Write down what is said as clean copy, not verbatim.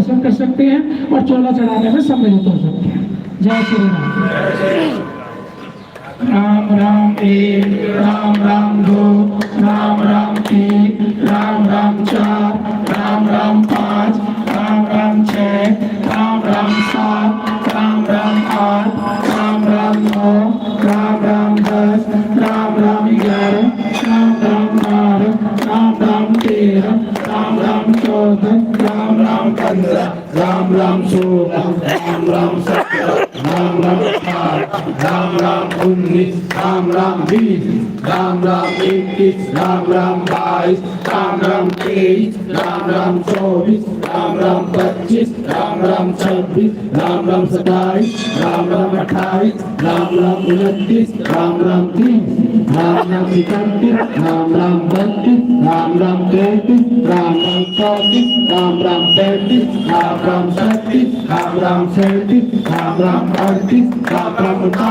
दर्शन कर सकते हैं और चोला चढ़ाने में सम्मिलित हो सकते हैं। जय श्री राम। राम राम एक, राम राम दो, राम राम तीन, राम राम चार, राम राम पाँच, राम राम छः, राम राम सात, राम राम आठ, राम राम नौ, राम राम 10, राम राम 11, राम राम 12, राम राम 13, राम राम 14, राम राम 15, राम राम 16, राम राम 17, राम राम 18, राम राम 19, राम राम 20, राम राम 21, राम राम 22, राम राम 23, राम राम 24, राम राम 25, राम राम 26, राम राम 27, राम राम 28, राम राम 29, राम राम 30, राम राम 31, राम राम 32, राम राम 33, राम राम 34, राम राम 35, राम राम 36, राम राम 37, राम राम 38, राम राम